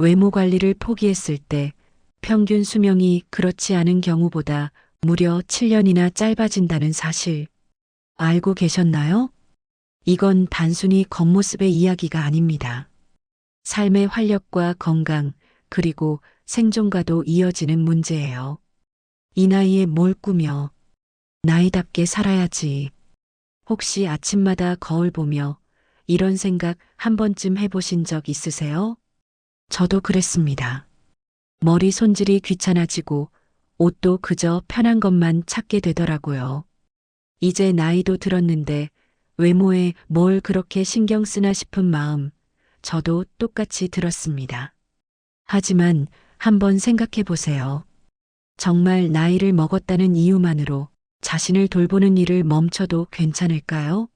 외모 관리를 포기했을 때 평균 수명이 그렇지 않은 경우보다 무려 7년이나 짧아진다는 사실 알고 계셨나요? 이건 단순히 겉모습의 이야기가 아닙니다. 삶의 활력과 건강, 그리고 생존과도 이어지는 문제예요. 이 나이에 뭘 꾸며 나이답게 살아야지. 혹시 아침마다 거울 보며 이런 생각 한 번쯤 해보신 적 있으세요? 저도 그랬습니다. 머리 손질이 귀찮아지고 옷도 그저 편한 것만 찾게 되더라고요. 이제 나이도 들었는데 외모에 뭘 그렇게 신경 쓰나 싶은 마음, 저도 똑같이 들었습니다. 하지만 한번 생각해 보세요. 정말 나이를 먹었다는 이유만으로 자신을 돌보는 일을 멈춰도 괜찮을까요?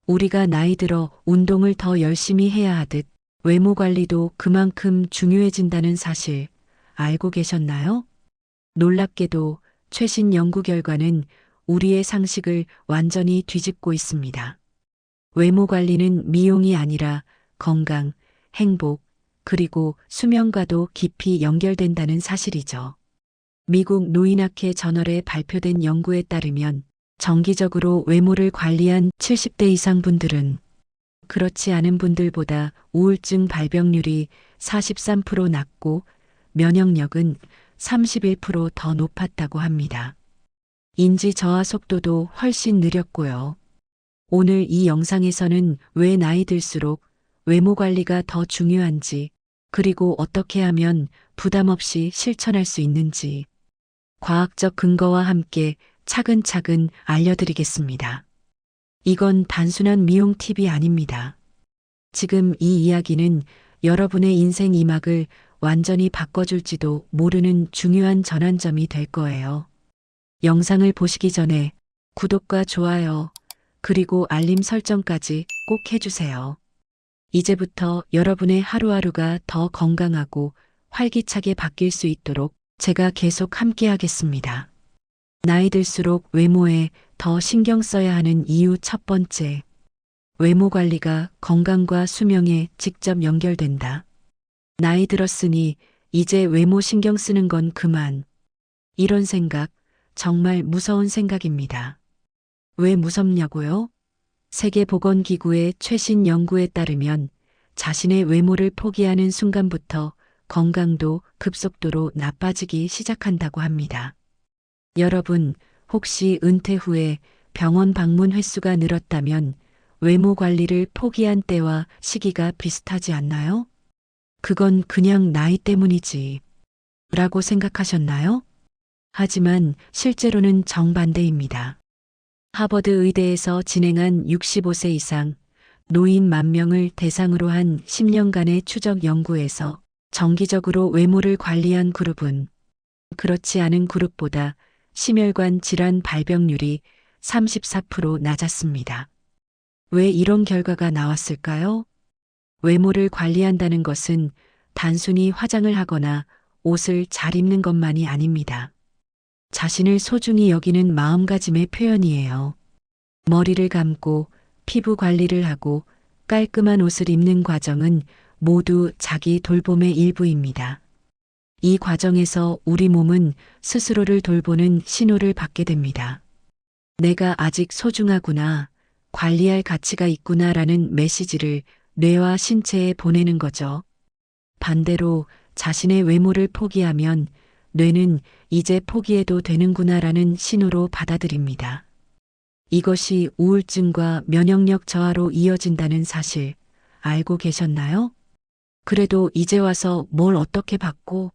우리가 나이 들어 운동을 더 열심히 해야 하듯 외모 관리도 그만큼 중요해진다는 사실 알고 계셨나요? 놀랍게도 최신 연구 결과는 우리의 상식을 완전히 뒤집고 있습니다. 외모 관리는 미용이 아니라 건강, 행복, 그리고 수명과도 깊이 연결된다는 사실이죠. 미국 노인학회 저널에 발표된 연구에 따르면 정기적으로 외모를 관리한 70대 이상 분들은 그렇지 않은 분들보다 우울증 발병률이 43% 낮고 면역력은 31%더 높았다고 합니다. 인지 저하 속도도 훨씬 느렸고요. 오늘 이 영상에서는 왜 나이 들수록 외모 관리가 더 중요한지, 그리고 어떻게 하면 부담 없이 실천할 수 있는지 과학적 근거와 함께 차근차근 알려드리겠습니다. 이건 단순한 미용 팁이 아닙니다. 지금 이 이야기는 여러분의 인생 이막을 완전히 바꿔줄지도 모르는 중요한 전환점이 될 거예요. 영상을 보시기 전에 구독과 좋아요, 그리고 알림 설정까지 꼭 해주세요. 이제부터 여러분의 하루하루가 더 건강하고 활기차게 바뀔 수 있도록 제가 계속 함께 하겠습니다. 나이 들수록 외모에 더 신경 써야 하는 이유 첫 번째. 외모 관리가 건강과 수명에 직접 연결된다. 나이 들었으니 이제 외모 신경 쓰는 건 그만. 이런 생각, 정말 무서운 생각입니다. 왜 무섭냐고요? 세계보건기구의 최신 연구에 따르면 자신의 외모를 포기하는 순간부터 건강도 급속도로 나빠지기 시작한다고 합니다. 여러분, 혹시 은퇴 후에 병원 방문 횟수가 늘었다면 외모 관리를 포기한 때와 시기가 비슷하지 않나요? 그건 그냥 나이 때문이지. 라고 생각하셨나요? 하지만 실제로는 정반대입니다. 하버드 의대에서 진행한 65세 이상 노인 10,000명을 대상으로 한 10년간의 추적 연구에서 정기적으로 외모를 관리한 그룹은 그렇지 않은 그룹보다 심혈관 질환 발병률이 34% 낮았습니다. 왜 이런 결과가 나왔을까요? 외모를 관리한다는 것은 단순히 화장을 하거나 옷을 잘 입는 것만이 아닙니다. 자신을 소중히 여기는 마음가짐의 표현이에요. 머리를 감고 피부 관리를 하고 깔끔한 옷을 입는 과정은 모두 자기 돌봄의 일부입니다. 이 과정에서 우리 몸은 스스로를 돌보는 신호를 받게 됩니다. 내가 아직 소중하구나, 관리할 가치가 있구나라는 메시지를 뇌와 신체에 보내는 거죠. 반대로 자신의 외모를 포기하면 뇌는 이제 포기해도 되는구나라는 신호로 받아들입니다. 이것이 우울증과 면역력 저하로 이어진다는 사실 알고 계셨나요? 그래도 이제 와서 뭘 어떻게 바꿔?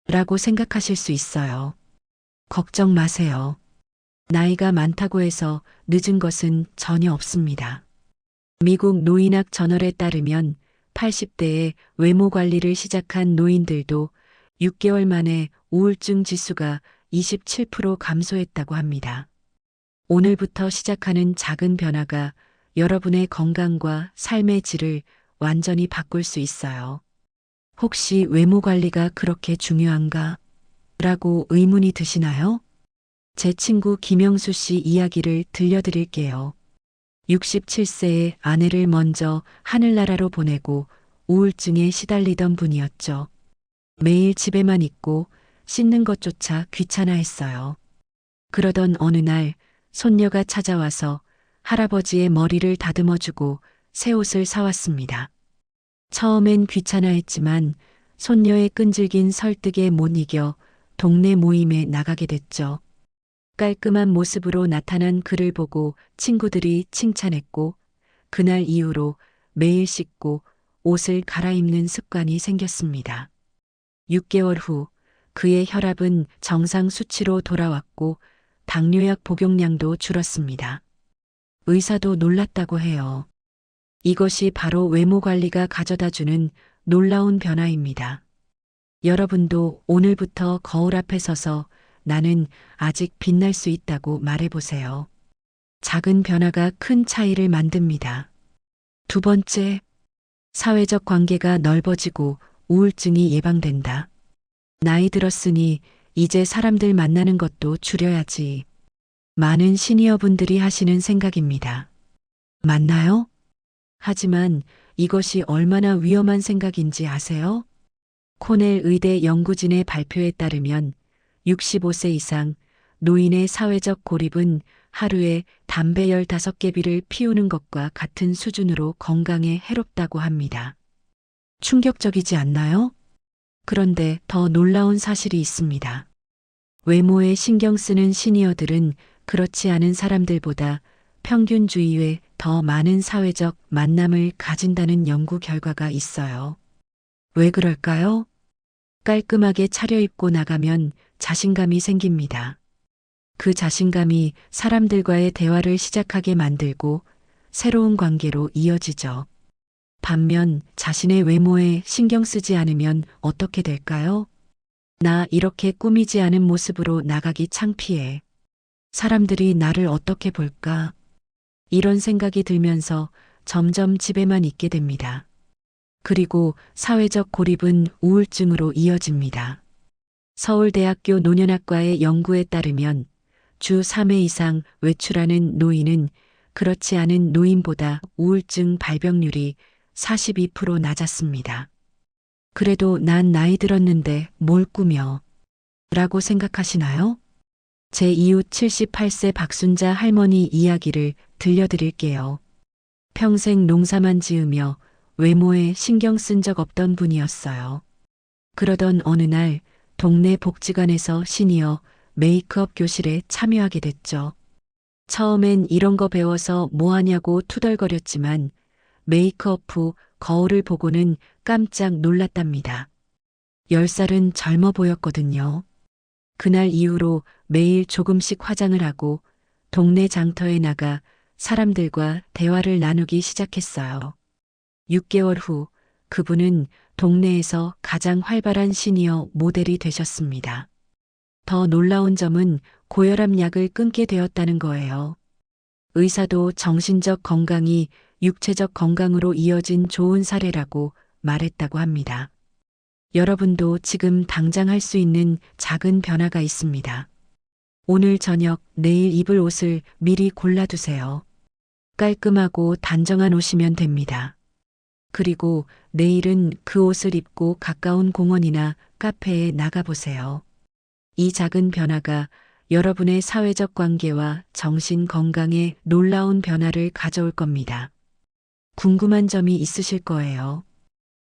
라고 생각하실 수 있어요. 걱정 마세요. 나이가 많다고 해서 늦은 것은 전혀 없습니다. 미국 노인학 저널에 따르면 80대에 외모 관리를 시작한 노인들도 6개월 만에 우울증 지수가 27% 감소했다고 합니다. 오늘부터 시작하는 작은 변화가 여러분의 건강과 삶의 질을 완전히 바꿀 수 있어요. 혹시 외모 관리가 그렇게 중요한가? 라고 의문이 드시나요? 제 친구 김영수 씨 이야기를 들려드릴게요. 67세의 아내를 먼저 하늘나라로 보내고 우울증에 시달리던 분이었죠. 매일 집에만 있고 씻는 것조차 귀찮아했어요. 그러던 어느 날 손녀가 찾아와서 할아버지의 머리를 다듬어주고 새 옷을 사왔습니다. 처음엔 귀찮아했지만 손녀의 끈질긴 설득에 못 이겨 동네 모임에 나가게 됐죠. 깔끔한 모습으로 나타난 그를 보고 친구들이 칭찬했고 그날 이후로 매일 씻고 옷을 갈아입는 습관이 생겼습니다. 6개월 후 그의 혈압은 정상 수치로 돌아왔고 당뇨약 복용량도 줄었습니다. 의사도 놀랐다고 해요. 이것이 바로 외모 관리가 가져다주는 놀라운 변화입니다. 여러분도 오늘부터 거울 앞에 서서 나는 아직 빛날 수 있다고 말해보세요. 작은 변화가 큰 차이를 만듭니다. 두 번째, 사회적 관계가 넓어지고 우울증이 예방된다. 나이 들었으니 이제 사람들 만나는 것도 줄여야지. 많은 시니어분들이 하시는 생각입니다. 맞나요? 하지만 이것이 얼마나 위험한 생각인지 아세요? 코넬 의대 연구진의 발표에 따르면 65세 이상 노인의 사회적 고립은 하루에 담배 15개비를 피우는 것과 같은 수준으로 건강에 해롭다고 합니다. 충격적이지 않나요? 그런데 더 놀라운 사실이 있습니다. 외모에 신경 쓰는 시니어들은 그렇지 않은 사람들보다 평균 주위에 더 많은 사회적 만남을 가진다는 연구 결과가 있어요. 왜 그럴까요? 깔끔하게 차려입고 나가면 자신감이 생깁니다. 그 자신감이 사람들과의 대화를 시작하게 만들고 새로운 관계로 이어지죠. 반면 자신의 외모에 신경 쓰지 않으면 어떻게 될까요? 나 이렇게 꾸미지 않은 모습으로 나가기 창피해. 사람들이 나를 어떻게 볼까? 이런 생각이 들면서 점점 집에만 있게 됩니다. 그리고 사회적 고립은 우울증으로 이어집니다. 서울대학교 노년학과의 연구에 따르면 주 3회 이상 외출하는 노인은 그렇지 않은 노인보다 우울증 발병률이 42% 낮았습니다. 그래도 난 나이 들었는데 뭘 꾸며? 라고 생각하시나요? 제 이웃 78세 박순자 할머니 이야기를 들려드릴게요. 평생 농사만 지으며 외모에 신경 쓴 적 없던 분이었어요. 그러던 어느 날 동네 복지관에서 시니어 메이크업 교실에 참여하게 됐죠. 처음엔 이런 거 배워서 뭐 하냐고 투덜거렸지만 메이크업 후 거울을 보고는 깜짝 놀랐답니다. 10살은 젊어 보였거든요. 그날 이후로 매일 조금씩 화장을 하고 동네 장터에 나가 사람들과 대화를 나누기 시작했어요. 6개월 후 그분은 동네에서 가장 활발한 시니어 모델이 되셨습니다. 더 놀라운 점은 고혈압 약을 끊게 되었다는 거예요. 의사도 정신적 건강이 육체적 건강으로 이어진 좋은 사례라고 말했다고 합니다. 여러분도 지금 당장 할 수 있는 작은 변화가 있습니다. 오늘 저녁 내일 입을 옷을 미리 골라두세요. 깔끔하고 단정한 옷이면 됩니다. 그리고 내일은 그 옷을 입고 가까운 공원이나 카페에 나가보세요. 이 작은 변화가 여러분의 사회적 관계와 정신 건강에 놀라운 변화를 가져올 겁니다. 궁금한 점이 있으실 거예요.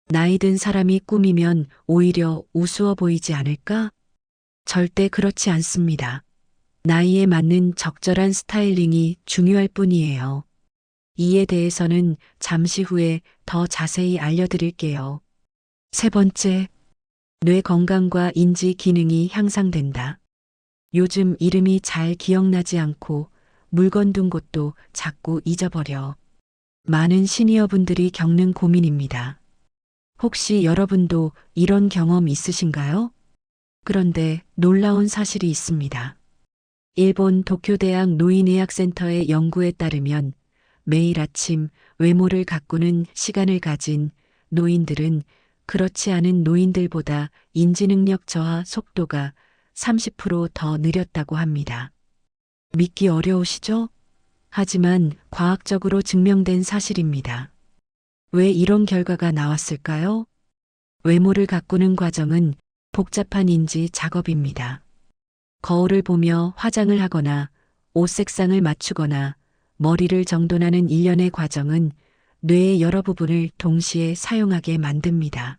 나이 든 사람이 꾸미면 오히려 우스워 보이지 않을까? 절대 그렇지 않습니다. 나이에 맞는 적절한 스타일링이 중요할 뿐이에요. 이에 대해서는 잠시 후에 더 자세히 알려드릴게요. 세 번째, 뇌 건강과 인지 기능이 향상된다. 요즘 이름이 잘 기억나지 않고 물건 둔 곳도 자꾸 잊어버려. 많은 시니어분들이 겪는 고민입니다. 혹시 여러분도 이런 경험 있으신가요? 그런데 놀라운 사실이 있습니다. 일본 도쿄대학 노인의학센터의 연구에 따르면 매일 아침 외모를 가꾸는 시간을 가진 노인들은 그렇지 않은 노인들보다 인지능력 저하 속도가 30%더 느렸다고 합니다. 믿기 어려우시죠? 하지만 과학적으로 증명된 사실입니다. 왜 이런 결과가 나왔을까요? 외모를 가꾸는 과정은 복잡한 인지 작업입니다. 거울을 보며 화장을 하거나 옷 색상을 맞추거나 머리를 정돈하는 일련의 과정은 뇌의 여러 부분을 동시에 사용하게 만듭니다.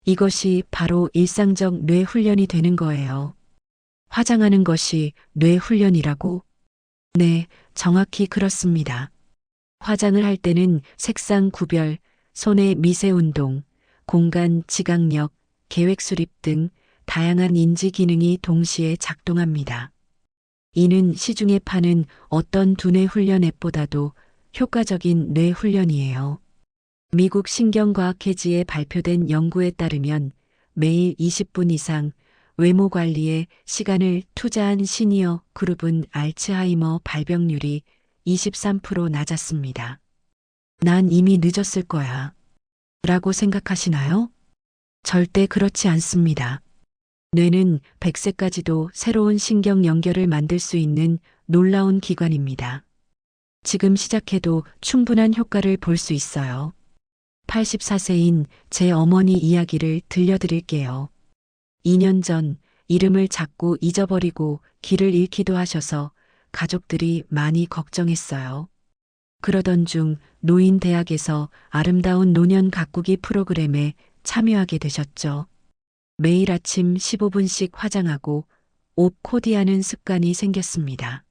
이것이 바로 일상적 뇌 훈련이 되는 거예요. 화장하는 것이 뇌 훈련이라고? 네, 정확히 그렇습니다. 화장을 할 때는 색상 구별, 손의 미세 운동, 공간 지각력, 계획 수립 등 다양한 인지 기능이 동시에 작동합니다. 이는 시중에 파는 어떤 두뇌 훈련 앱보다도 효과적인 뇌 훈련이에요. 미국 신경과학회지에 발표된 연구에 따르면 매일 20분 이상 외모 관리에 시간을 투자한 시니어 그룹은 알츠하이머 발병률이 23% 낮았습니다. 난 이미 늦었을 거야. 라고 생각하시나요? 절대 그렇지 않습니다. 뇌는 100세까지도 새로운 신경 연결을 만들 수 있는 놀라운 기관입니다. 지금 시작해도 충분한 효과를 볼 수 있어요. 84세인 제 어머니 이야기를 들려드릴게요. 2년 전 이름을 자꾸 잊어버리고 길을 잃기도 하셔서 가족들이 많이 걱정했어요. 그러던 중 노인대학에서 아름다운 노년 가꾸기 프로그램에 참여하게 되셨죠. 매일 아침 15분씩 화장하고 옷 코디하는 습관이 생겼습니다.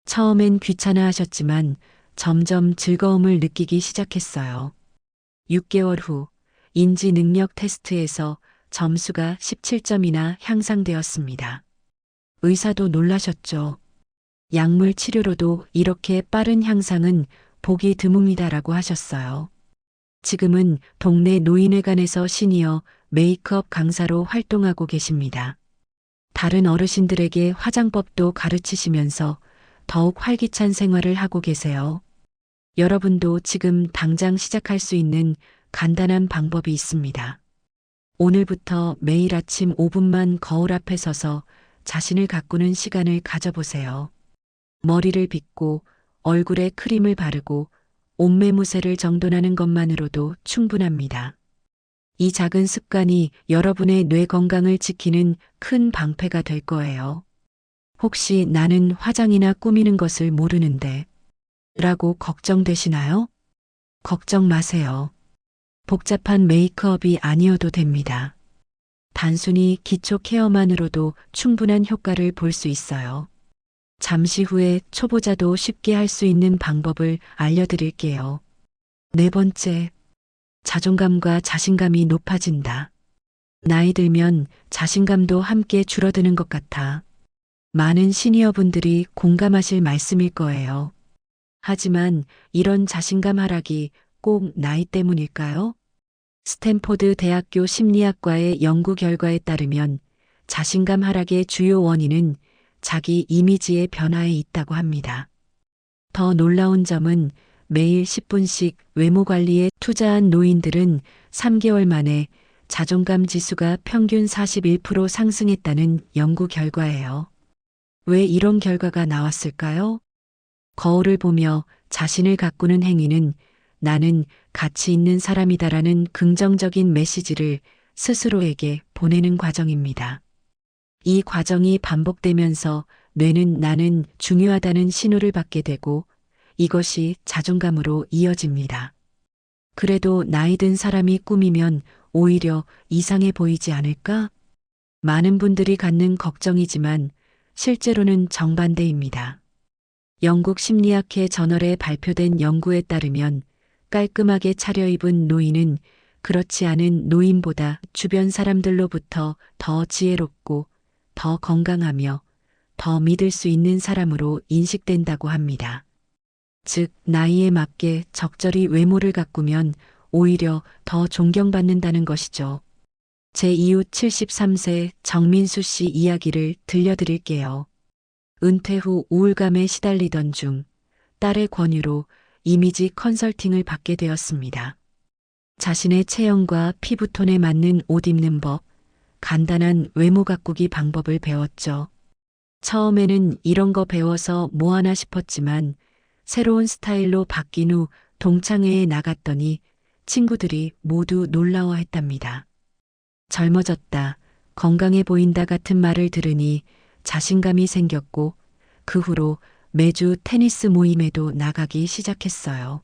처음엔 귀찮아 하셨지만 점점 즐거움을 느끼기 시작했어요. 6개월 후 인지 능력 테스트에서 점수가 17점이나 향상되었습니다. 의사도 놀라셨죠. 약물 치료로도 이렇게 빠른 향상은 보기 드뭅니다라고 하셨어요. 지금은 동네 노인회관에서 시니어 메이크업 강사로 활동하고 계십니다. 다른 어르신들에게 화장법도 가르치시면서 더욱 활기찬 생활을 하고 계세요. 여러분도 지금 당장 시작할 수 있는 간단한 방법이 있습니다. 오늘부터 매일 아침 5분만 거울 앞에 서서 자신을 가꾸는 시간을 가져보세요. 머리를 빗고 얼굴에 크림을 바르고 옷매무새를 정돈하는 것만으로도 충분합니다. 이 작은 습관이 여러분의 뇌 건강을 지키는 큰 방패가 될 거예요. 혹시 나는 화장이나 꾸미는 것을 모르는데 라고 걱정되시나요? 걱정 마세요. 복잡한 메이크업이 아니어도 됩니다. 단순히 기초 케어만으로도 충분한 효과를 볼 수 있어요. 잠시 후에 초보자도 쉽게 할 수 있는 방법을 알려드릴게요. 네 번째, 자존감과 자신감이 높아진다. 나이 들면 자신감도 함께 줄어드는 것 같아. 많은 시니어분들이 공감하실 말씀일 거예요. 하지만 이런 자신감 하락이 꼭 나이 때문일까요? 스탠포드 대학교 심리학과의 연구 결과에 따르면 자신감 하락의 주요 원인은 자기 이미지의 변화에 있다고 합니다. 더 놀라운 점은 매일 10분씩 외모 관리에 투자한 노인들은 3개월 만에 자존감 지수가 평균 41% 상승했다는 연구 결과예요. 왜 이런 결과가 나왔을까요? 거울을 보며 자신을 가꾸는 행위는 나는 가치 있는 사람이다라는 긍정적인 메시지를 스스로에게 보내는 과정입니다. 이 과정이 반복되면서 뇌는 나는 중요하다는 신호를 받게 되고 이것이 자존감으로 이어집니다. 그래도 나이 든 사람이 꾸미면 오히려 이상해 보이지 않을까? 많은 분들이 갖는 걱정이지만 실제로는 정반대입니다. 영국 심리학회 저널에 발표된 연구에 따르면 깔끔하게 차려입은 노인은 그렇지 않은 노인보다 주변 사람들로부터 더 지혜롭고 더 건강하며 더 믿을 수 있는 사람으로 인식된다고 합니다. 즉, 나이에 맞게 적절히 외모를 가꾸면 오히려 더 존경받는다는 것이죠. 제 이웃 73세 정민수 씨 이야기를 들려드릴게요. 은퇴 후 우울감에 시달리던 중 딸의 권유로 이미지 컨설팅을 받게 되었습니다. 자신의 체형과 피부톤에 맞는 옷 입는 법, 간단한 외모 가꾸기 방법을 배웠죠. 처음에는 이런 거 배워서 뭐하나 싶었지만 새로운 스타일로 바뀐 후 동창회에 나갔더니 친구들이 모두 놀라워했답니다. 젊어졌다, 건강해 보인다 같은 말을 들으니 자신감이 생겼고 그 후로 매주 테니스 모임에도 나가기 시작했어요.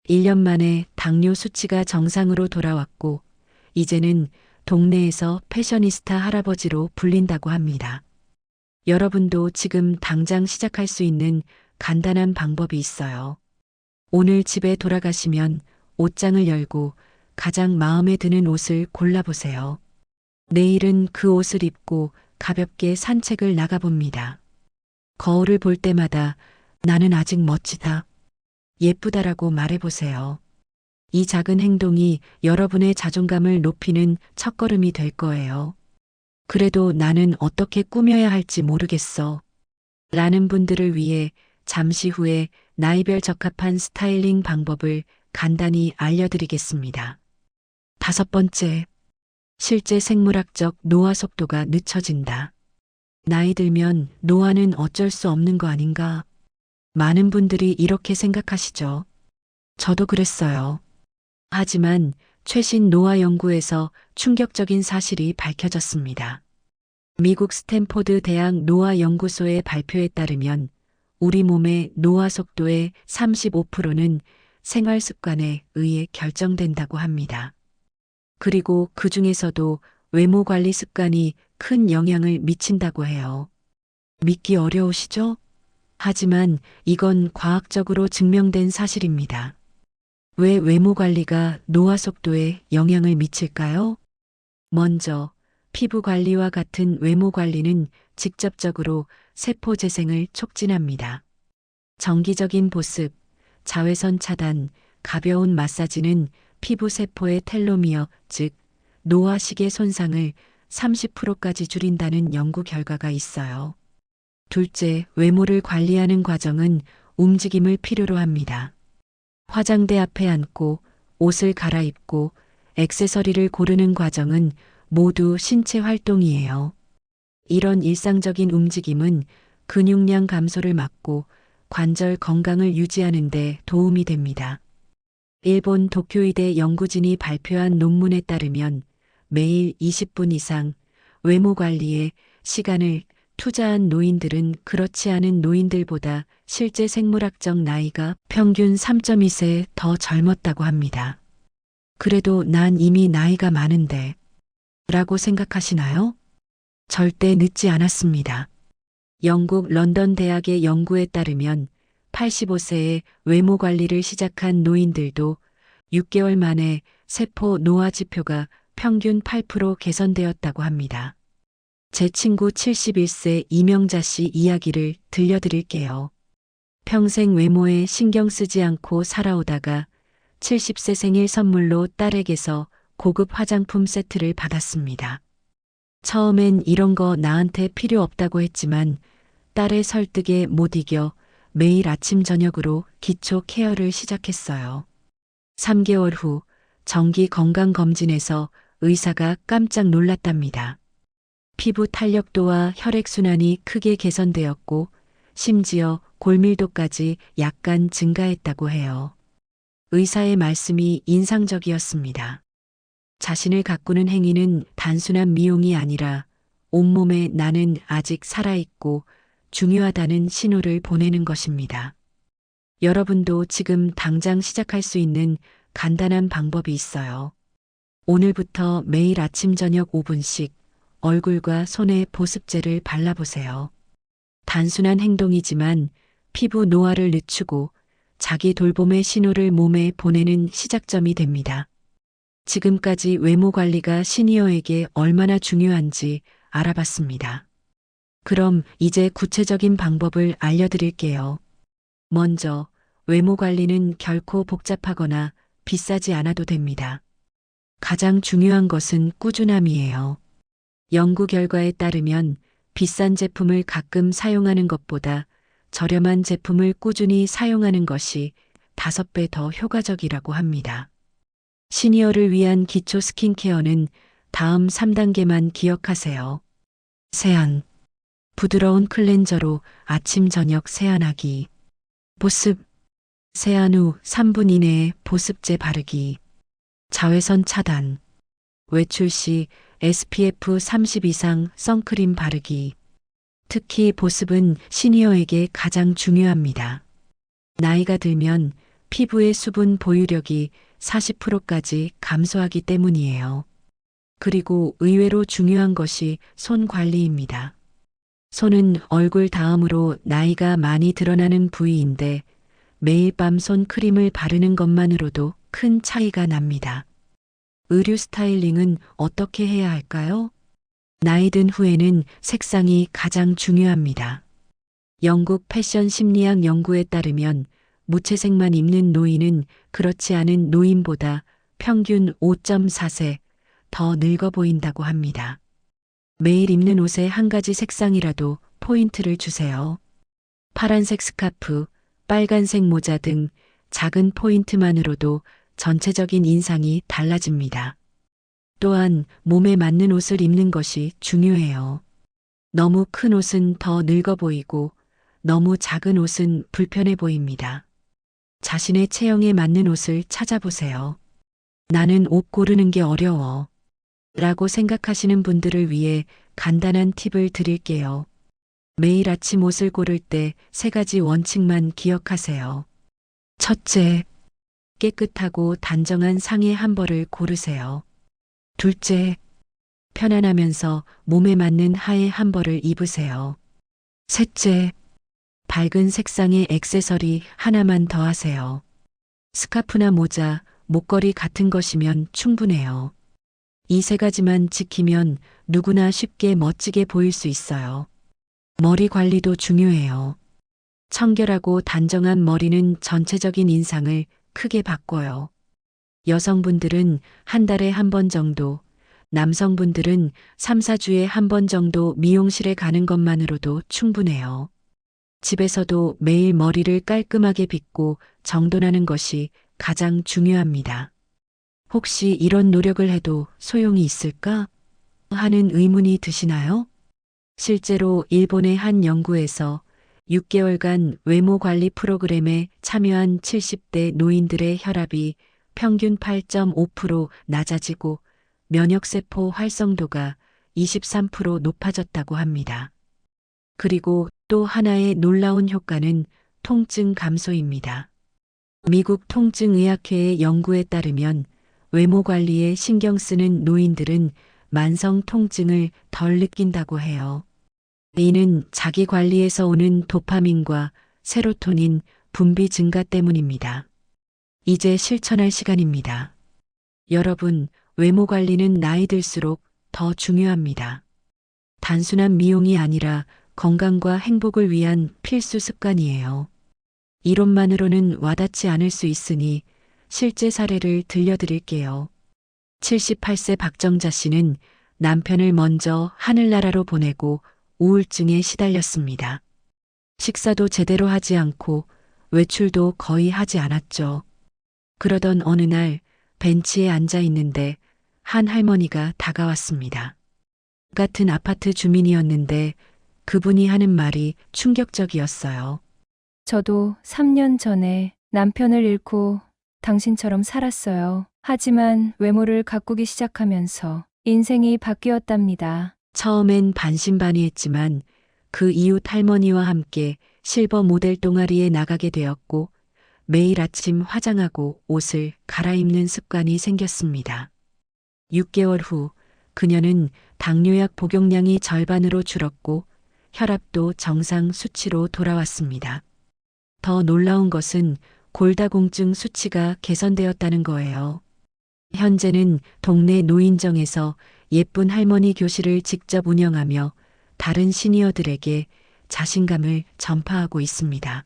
1년 만에 당뇨 수치가 정상으로 돌아왔고 이제는 동네에서 패셔니스타 할아버지로 불린다고 합니다. 여러분도 지금 당장 시작할 수 있는 간단한 방법이 있어요. 오늘 집에 돌아가시면 옷장을 열고 가장 마음에 드는 옷을 골라보세요. 내일은 그 옷을 입고 가볍게 산책을 나가봅니다. 거울을 볼 때마다 나는 아직 멋지다, 예쁘다라고 말해보세요. 이 작은 행동이 여러분의 자존감을 높이는 첫걸음이 될 거예요. 그래도 나는 어떻게 꾸며야 할지 모르겠어. 라는 분들을 위해 잠시 후에 나이별 적합한 스타일링 방법을 간단히 알려드리겠습니다. 5번째, 실제 생물학적 노화 속도가 늦춰진다. 나이 들면 노화는 어쩔 수 없는 거 아닌가? 많은 분들이 이렇게 생각하시죠. 저도 그랬어요. 하지만 최신 노화 연구에서 충격적인 사실이 밝혀졌습니다. 미국 스탠포드 대학 노화 연구소의 발표에 따르면 우리 몸의 노화 속도의 35%는 생활 습관에 의해 결정된다고 합니다. 그리고 그 중에서도 외모 관리 습관이 큰 영향을 미친다고 해요. 믿기 어려우시죠? 하지만 이건 과학적으로 증명된 사실입니다. 왜 외모 관리가 노화 속도에 영향을 미칠까요? 먼저, 피부 관리와 같은 외모 관리는 직접적으로 세포 재생을 촉진합니다. 정기적인 보습, 자외선 차단, 가벼운 마사지는 피부 세포의 텔로미어, 즉 노화 시계 손상을 30%까지 줄인다는 연구 결과가 있어요. 둘째, 외모를 관리하는 과정은 움직임을 필요로 합니다. 화장대 앞에 앉고 옷을 갈아입고 액세서리를 고르는 과정은 모두 신체 활동이에요. 이런 일상적인 움직임은 근육량 감소를 막고 관절 건강을 유지하는 데 도움이 됩니다. 일본 도쿄의대 연구진이 발표한 논문에 따르면 매일 20분 이상 외모 관리에 시간을 투자한 노인들은 그렇지 않은 노인들보다 실제 생물학적 나이가 평균 3.2세 더 젊었다고 합니다. 그래도 난 이미 나이가 많은데 라고 생각하시나요? 절대 늦지 않았습니다. 영국 런던 대학의 연구에 따르면 85세에 외모 관리를 시작한 노인들도 6개월 만에 세포 노화 지표가 평균 8% 개선되었다고 합니다. 제 친구 71세 이명자 씨 이야기를 들려드릴게요. 평생 외모에 신경 쓰지 않고 살아오다가 70세 생일 선물로 딸에게서 고급 화장품 세트를 받았습니다. 처음엔 이런 거 나한테 필요 없다고 했지만 딸의 설득에 못 이겨 매일 아침 저녁으로 기초 케어를 시작했어요. 3개월 후 정기 건강검진에서 의사가 깜짝 놀랐답니다. 피부 탄력도와 혈액순환이 크게 개선되었고 심지어 골밀도까지 약간 증가했다고 해요. 의사의 말씀이 인상적이었습니다. 자신을 가꾸는 행위는 단순한 미용이 아니라 온몸에 나는 아직 살아있고 중요하다는 신호를 보내는 것입니다. 여러분도 지금 당장 시작할 수 있는 간단한 방법이 있어요. 오늘부터 매일 아침 저녁 5분씩 얼굴과 손에 보습제를 발라보세요. 단순한 행동이지만 피부 노화를 늦추고 자기 돌봄의 신호를 몸에 보내는 시작점이 됩니다. 지금까지 외모 관리가 시니어에게 얼마나 중요한지 알아봤습니다. 그럼 이제 구체적인 방법을 알려드릴게요. 먼저, 외모 관리는 결코 복잡하거나 비싸지 않아도 됩니다. 가장 중요한 것은 꾸준함이에요. 연구 결과에 따르면 비싼 제품을 가끔 사용하는 것보다 저렴한 제품을 꾸준히 사용하는 것이 5배 더 효과적이라고 합니다. 시니어를 위한 기초 스킨케어는 다음 3단계만 기억하세요. 세안. 부드러운 클렌저로 아침 저녁 세안하기. 보습. 세안 후 3분 이내에 보습제 바르기. 자외선 차단, 외출 시 SPF 30 이상 선크림 바르기. 특히 보습은 시니어에게 가장 중요합니다. 나이가 들면 피부의 수분 보유력이 40%까지 감소하기 때문이에요. 그리고 의외로 중요한 것이 손 관리입니다. 손은 얼굴 다음으로 나이가 많이 드러나는 부위인데 매일 밤 손 크림을 바르는 것만으로도 큰 차이가 납니다. 의류 스타일링은 어떻게 해야 할까요? 나이 든 후에는 색상이 가장 중요합니다. 영국 패션 심리학 연구에 따르면 무채색만 입는 노인은 그렇지 않은 노인보다 평균 5.4세 더 늙어 보인다고 합니다. 매일 입는 옷에 한 가지 색상이라도 포인트를 주세요. 파란색 스카프, 빨간색 모자 등 작은 포인트만으로도 전체적인 인상이 달라집니다. 또한 몸에 맞는 옷을 입는 것이 중요해요. 너무 큰 옷은 더 늙어 보이고 너무 작은 옷은 불편해 보입니다. 자신의 체형에 맞는 옷을 찾아보세요. 나는 옷 고르는 게 어려워. 라고 생각하시는 분들을 위해 간단한 팁을 드릴게요. 매일 아침 옷을 고를 때 3가지 원칙만 기억하세요. 첫째, 깨끗하고 단정한 상의 한 벌을 고르세요. 둘째, 편안하면서 몸에 맞는 하의 한 벌을 입으세요. 셋째, 밝은 색상의 액세서리 하나만 더하세요. 스카프나 모자, 목걸이 같은 것이면 충분해요. 이 3가지만 지키면 누구나 쉽게 멋지게 보일 수 있어요. 머리 관리도 중요해요. 청결하고 단정한 머리는 전체적인 인상을 크게 바꿔요. 여성분들은 한 달에 한 번 정도, 남성분들은 3, 4주에 한 번 정도 미용실에 가는 것만으로도 충분해요. 집에서도 매일 머리를 깔끔하게 빗고 정돈하는 것이 가장 중요합니다. 혹시 이런 노력을 해도 소용이 있을까? 하는 의문이 드시나요? 실제로 일본의 한 연구에서 6개월간 외모 관리 프로그램에 참여한 70대 노인들의 혈압이 평균 8.5% 낮아지고 면역세포 활성도가 23% 높아졌다고 합니다. 그리고 또 하나의 놀라운 효과는 통증 감소입니다. 미국 통증의학회의 연구에 따르면 외모 관리에 신경 쓰는 노인들은 만성 통증을 덜 느낀다고 해요. 이는 자기 관리에서 오는 도파민과 세로토닌 분비 증가 때문입니다. 이제 실천할 시간입니다. 여러분, 외모 관리는 나이 들수록 더 중요합니다. 단순한 미용이 아니라 건강과 행복을 위한 필수 습관이에요. 이론만으로는 와닿지 않을 수 있으니 실제 사례를 들려드릴게요. 78세 박정자 씨는 남편을 먼저 하늘나라로 보내고 우울증에 시달렸습니다. 식사도 제대로 하지 않고 외출도 거의 하지 않았죠. 그러던 어느 날 벤치에 앉아 있는데 한 할머니가 다가왔습니다. 같은 아파트 주민이었는데 그분이 하는 말이 충격적이었어요. 저도 3년 전에 남편을 잃고 당신처럼 살았어요. 하지만 외모를 가꾸기 시작하면서 인생이 바뀌었답니다. 처음엔 반신반의했지만 그 이웃 할머니와 함께 실버 모델 동아리에 나가게 되었고 매일 아침 화장하고 옷을 갈아입는 습관이 생겼습니다. 6개월 후 그녀는 당뇨약 복용량이 절반으로 줄었고 혈압도 정상 수치로 돌아왔습니다. 더 놀라운 것은 골다공증 수치가 개선되었다는 거예요. 현재는 동네 노인정에서 예쁜 할머니 교실을 직접 운영하며 다른 시니어들에게 자신감을 전파하고 있습니다.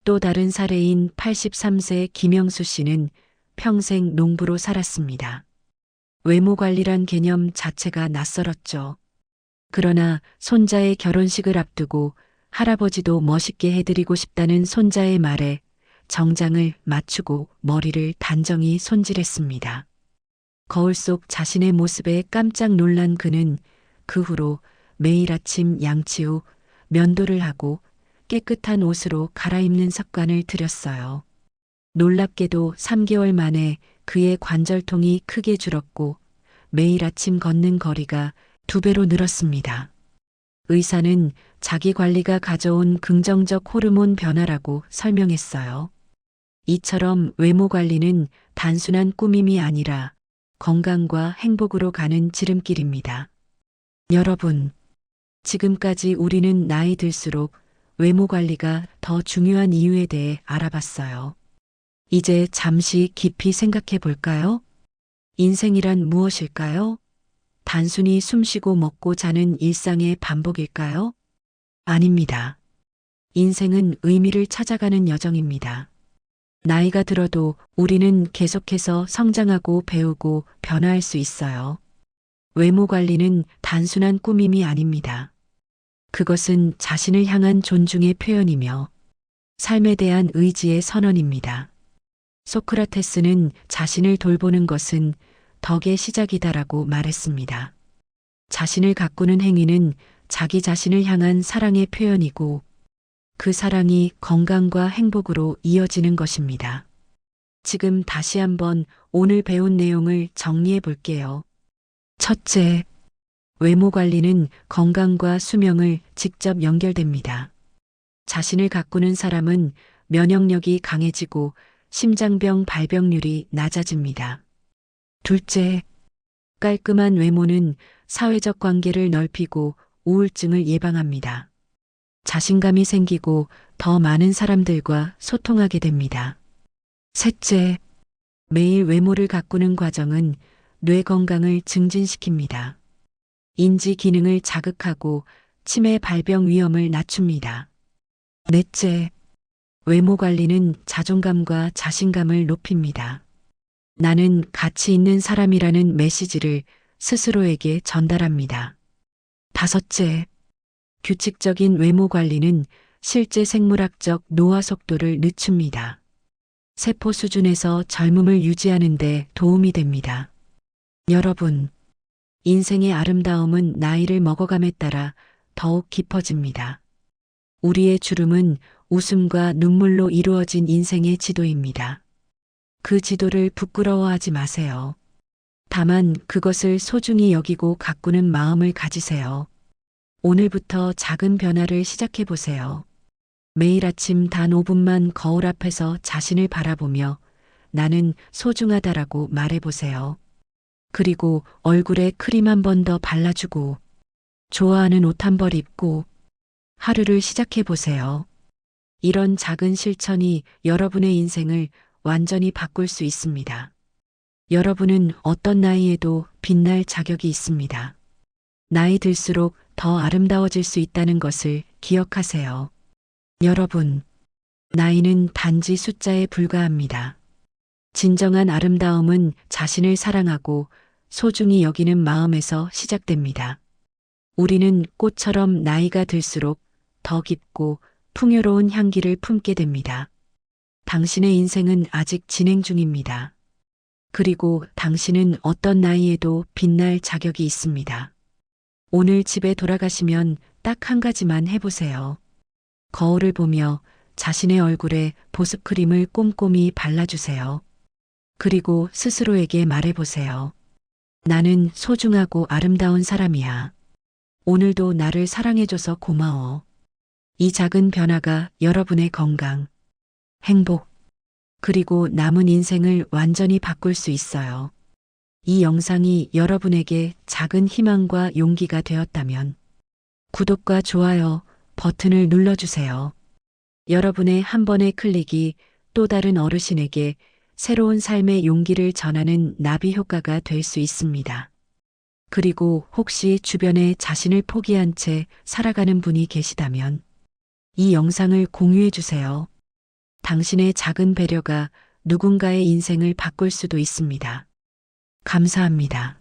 또 다른 사례인 83세 김영수 씨는 평생 농부로 살았습니다. 외모 관리란 개념 자체가 낯설었죠. 그러나 손자의 결혼식을 앞두고 할아버지도 멋있게 해드리고 싶다는 손자의 말에 정장을 맞추고 머리를 단정히 손질했습니다. 거울 속 자신의 모습에 깜짝 놀란 그는 그 후로 매일 아침 양치 후 면도를 하고 깨끗한 옷으로 갈아입는 습관을 들였어요. 놀랍게도 3개월 만에 그의 관절통이 크게 줄었고 매일 아침 걷는 거리가 2배로 늘었습니다. 의사는 자기 관리가 가져온 긍정적 호르몬 변화라고 설명했어요. 이처럼 외모 관리는 단순한 꾸밈이 아니라 건강과 행복으로 가는 지름길입니다. 여러분, 지금까지 우리는 나이 들수록 외모 관리가 더 중요한 이유에 대해 알아봤어요. 이제 잠시 깊이 생각해 볼까요? 인생이란 무엇일까요? 단순히 숨쉬고 먹고 자는 일상의 반복일까요? 아닙니다. 인생은 의미를 찾아가는 여정입니다. 나이가 들어도 우리는 계속해서 성장하고 배우고 변화할 수 있어요. 외모 관리는 단순한 꾸밈이 아닙니다. 그것은 자신을 향한 존중의 표현이며 삶에 대한 의지의 선언입니다. 소크라테스는 자신을 돌보는 것은 덕의 시작이다라고 말했습니다. 자신을 가꾸는 행위는 자기 자신을 향한 사랑의 표현이고 그 사랑이 건강과 행복으로 이어지는 것입니다. 지금 다시 한번 오늘 배운 내용을 정리해 볼게요. 첫째, 외모 관리는 건강과 수명을 직접 연결됩니다. 자신을 가꾸는 사람은 면역력이 강해지고 심장병 발병률이 낮아집니다. 둘째, 깔끔한 외모는 사회적 관계를 넓히고 우울증을 예방합니다. 자신감이 생기고 더 많은 사람들과 소통하게 됩니다. 셋째, 매일 외모를 가꾸는 과정은 뇌 건강을 증진시킵니다. 인지 기능을 자극하고 치매 발병 위험을 낮춥니다. 넷째, 외모 관리는 자존감과 자신감을 높입니다. 나는 가치 있는 사람이라는 메시지를 스스로에게 전달합니다. 다섯째, 규칙적인 외모 관리는 실제 생물학적 노화 속도를 늦춥니다. 세포 수준에서 젊음을 유지하는 데 도움이 됩니다. 여러분, 인생의 아름다움은 나이를 먹어감에 따라 더욱 깊어집니다. 우리의 주름은 웃음과 눈물로 이루어진 인생의 지도입니다. 그 지도를 부끄러워하지 마세요. 다만 그것을 소중히 여기고 가꾸는 마음을 가지세요. 오늘부터 작은 변화를 시작해 보세요. 매일 아침 단 5분만 거울 앞에서 자신을 바라보며 나는 소중하다라고 말해보세요. 그리고 얼굴에 크림 한 번 더 발라주고 좋아하는 옷 한 벌 입고 하루를 시작해 보세요. 이런 작은 실천이 여러분의 인생을 완전히 바꿀 수 있습니다. 여러분은 어떤 나이에도 빛날 자격이 있습니다. 나이 들수록 더 아름다워질 수 있다는 것을 기억하세요. 여러분, 나이는 단지 숫자에 불과합니다. 진정한 아름다움은 자신을 사랑하고 소중히 여기는 마음에서 시작됩니다. 우리는 꽃처럼 나이가 들수록 더 깊고 풍요로운 향기를 품게 됩니다. 당신의 인생은 아직 진행 중입니다. 그리고 당신은 어떤 나이에도 빛날 자격이 있습니다. 오늘 집에 돌아가시면 딱 한 가지만 해보세요. 거울을 보며 자신의 얼굴에 보습크림을 꼼꼼히 발라주세요. 그리고 스스로에게 말해보세요. 나는 소중하고 아름다운 사람이야. 오늘도 나를 사랑해줘서 고마워. 이 작은 변화가 여러분의 건강, 행복, 그리고 남은 인생을 완전히 바꿀 수 있어요. 이 영상이 여러분에게 작은 희망과 용기가 되었다면 구독과 좋아요 버튼을 눌러주세요. 여러분의 한 번의 클릭이 또 다른 어르신에게 새로운 삶의 용기를 전하는 나비 효과가 될 수 있습니다. 그리고 혹시 주변에 자신을 포기한 채 살아가는 분이 계시다면 이 영상을 공유해 주세요. 당신의 작은 배려가 누군가의 인생을 바꿀 수도 있습니다. 감사합니다.